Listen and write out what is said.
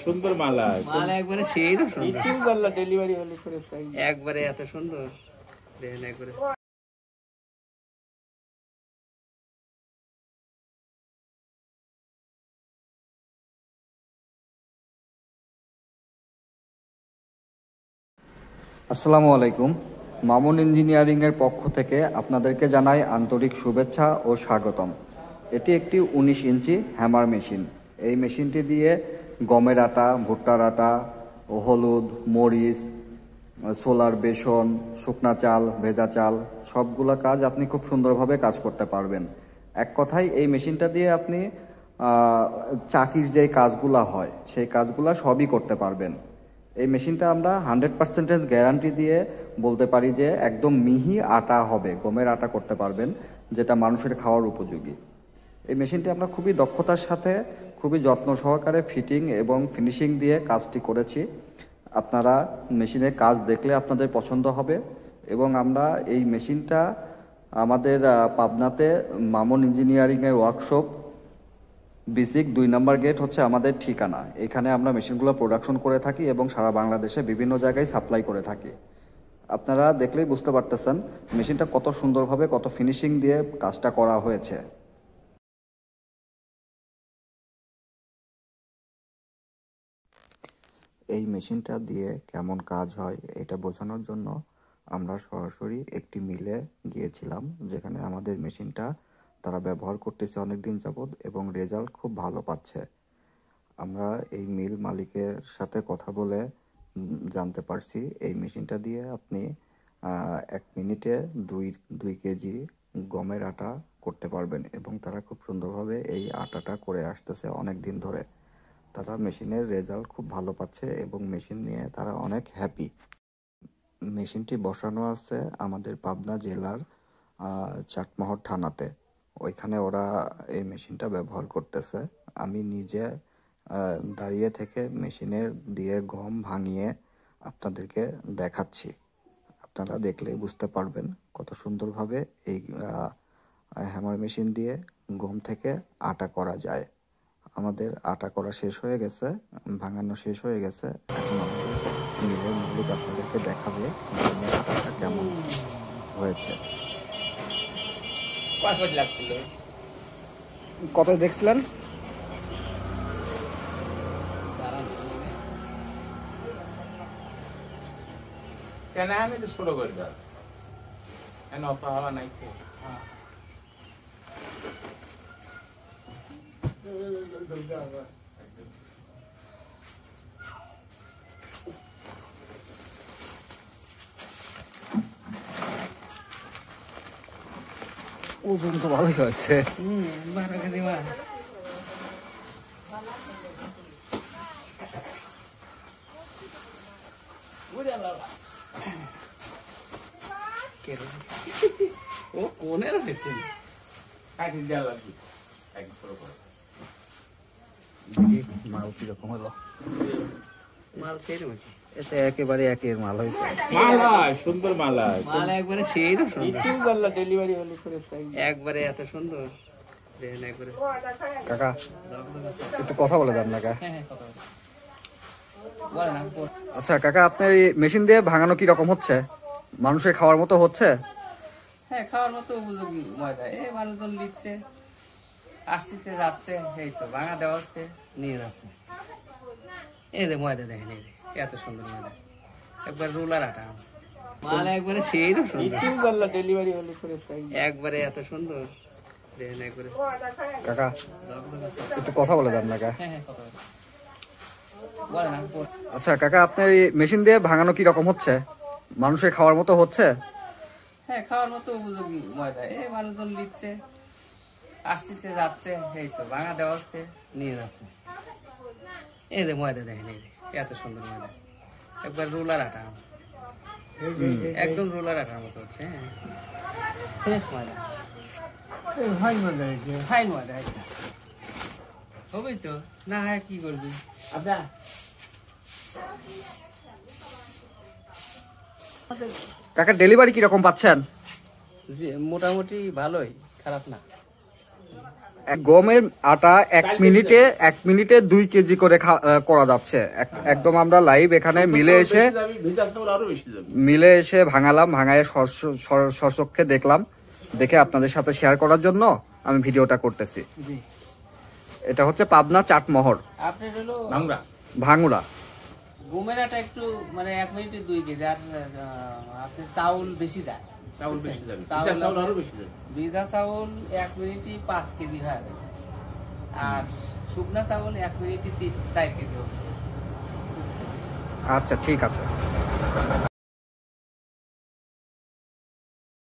সুন্দর মালা মালা একবারে সেই না সুন্দর ইনশাআল্লাহ ডেলিভারি হলে করে তাই একবারে এত সুন্দর দেখেন একবারে। আসসালামু আলাইকুম। মামুন ইঞ্জিনিয়ারিংয়ের পক্ষ থেকে আপনাদেরকে জানাই আন্তরিক শুভেচ্ছা ও স্বাগতম। এটি একটি 19 ইঞ্চি হ্যামার মেশিন। এই মেশিনটি দিয়ে গমের আটা, ভুট্টার আটা, হলুদ, মরিচ, সোলার, বেসন, শুকনা চাল, ভেজা চাল সবগুলো কাজ আপনি খুব সুন্দরভাবে কাজ করতে পারবেন। এক কথায় এই মেশিনটা দিয়ে আপনি চাকির যে কাজগুলা হয় সেই কাজগুলা সবই করতে পারবেন। এই মেশিনটা আমরা 100% গ্যারান্টি দিয়ে বলতে পারি যে একদম মিহি আটা হবে, গমের আটা করতে পারবেন, যেটা মানুষের খাওয়ার উপযোগী। এই মেশিনটি আমরা খুবই দক্ষতার সাথে খুবই যত্ন সহকারে ফিটিং এবং ফিনিশিং দিয়ে কাজটি করেছি। আপনারা মেশিনের কাজ দেখলে আপনাদের পছন্দ হবে। এবং আমরা এই মেশিনটা আমাদের পাবনাতে মামুন ইঞ্জিনিয়ারিংয়ের ওয়ার্কশপ বিসিক 2 নম্বর গেট হচ্ছে আমাদের ঠিকানা। এখানে আমরা মেশিনগুলো প্রোডাকশন করে থাকি এবং সারা বাংলাদেশে বিভিন্ন জায়গায় সাপ্লাই করে থাকি। আপনারা দেখলেই বুঝতে পারতেছেন মেশিনটা কত সুন্দরভাবে কত ফিনিশিং দিয়ে কাজটা করা হয়েছে। এই মেশিনটা দিয়ে কেমন কাজ হয় এটা বোঝানোর জন্য আমরা সরাসরি একটি মিলে গিয়েছিলাম, যেখানে আমাদের মেশিনটা তারা ব্যবহার করতেছে অনেকদিন যাবৎ এবং রেজাল্ট খুব ভালো পাচ্ছে। আমরা এই মিল মালিকের সাথে কথা বলে জানতে পারছি এই মেশিনটা দিয়ে আপনি 1 মিনিটে 2 কেজি গমের আটা করতে পারবেন এবং তারা খুব সুন্দরভাবে এই আটাটা করে আসতেছে অনেক দিন ধরে। তারা মেশিনের রেজাল্ট খুব ভালো পাচ্ছে এবং মেশিন নিয়ে তারা অনেক হ্যাপি। মেশিনটি বসানো আছে আমাদের পাবনা জেলার চাটমোহর থানাতে। ওইখানে ওরা এই মেশিনটা ব্যবহার করতেছে। আমি নিজে দাঁড়িয়ে থেকে মেশিনের দিয়ে গম ভাঙিয়ে আপনাদেরকে দেখাচ্ছি। আপনারা দেখলেই বুঝতে পারবেন কত সুন্দরভাবে এই হ্যামার মেশিন দিয়ে গম থেকে আটা করা যায়। আমাদের আটা করা শেষ হয়ে গেছে, ভাঙানো শেষ হয়ে গেছে। এখন আমাদের মিলের মালিক আপনাদেরকে দেখাবে গমের আটাটা কেমন হয়েছে। কত দেখছিলেন? কেন আমি তো ছোট করে দাও কেন অত হাওয়া নাই তো ওজন তো ভালোই হয়েছে। 12 কেজি মাল। ও কোনের হয়েছে কাটি দেওয়া লাগবে এক ছোট করে মাল কিরকম হলো? মাল সেই রয়েছে এতে একেবারে একের মাল হয়েছে। মালা সুন্দর মালা মালা একবারে সেই না সুন্দর ইনশাআল্লাহ ডেলিভারি হলে করে তাই একবারে এত সুন্দর দেখেন একবারে। কাকা একটু কথা বলে দেন না কাকা। হ্যাঁ কথা বলেন। আচ্ছা কাকা, আপনার এই মেশিন দিয়ে ভাঙানো কি রকম হচ্ছে? মানুষের খাওয়ার মতো হচ্ছে? হ্যাঁ খাওয়ার মতো উপযোগী ময়দা। এই মানুষজন নিচ্ছে, আসতেছে, যাচ্ছে, এই তো ভাঙা দেওয়া হচ্ছে, নিয়ে যাচ্ছে। এই যে ময়দা দেখেন, এই যে এত সুন্দর ময়দা, একবার রুলার আটা মাল একবারে সেই না সুন্দর ইনশাআল্লাহ ডেলিভারি হলে করে তাই একবারে এত সুন্দর দেখেন একবারে। কাকা একটু কথা বলে দেন না কাকা। হ্যাঁ কথা বলেন। আচ্ছা কাকা, আপনার এই মেশিন দিয়ে ভাঙানো কি রকম হচ্ছে? মানুষের খাওয়ার মতো হচ্ছে? হ্যাঁ খাওয়ার মতো উপযোগী ময়দা। এই মানুষজন নিচ্ছে, আসতেছে, যাচ্ছে, এই তো ভাঙা দেওয়া হচ্ছে, নিয়ে যাচ্ছে। এই যে ময়দা দেখেন, এই যে এত সুন্দর ময়দা, একবার রুলার আটা, একদম রুলার আটার মতো হচ্ছে। হ্যাঁ ফ্রেশ ময়দা, ফাইন ময়দা একটা হবেই তো না। হ্যাঁ কি করবি আচ্ছা। কাকা ডেলিভারি কিরকম পাচ্ছেন? মোটামুটি ভালোই, খারাপ না। গমের আটা 1 মিনিটে 2 কেজি করে করা যাচ্ছে। একদম আমরা লাইভ এখানে মিলে এসে ভাঙালাম, ভাঙায় সশক্ষে দেখলাম, দেখে আপনাদের সাথে শেয়ার করার জন্য আমি ভিডিওটা করতেছি। এটা হচ্ছে পাবনা চাটমোহর, আপনার হলো ভাঙ্গুরা। গমের আটা একটু মানে 1 মিনিটে 2 কেজি, আর আপনার চাউল বেশি যায়, ভিজা চাউল 1 মিনিটে 5 কেজি হয়, আর শুকনা চাউল 1 মিনিটে 4 কেজি। আচ্ছা, ঠিক আছে।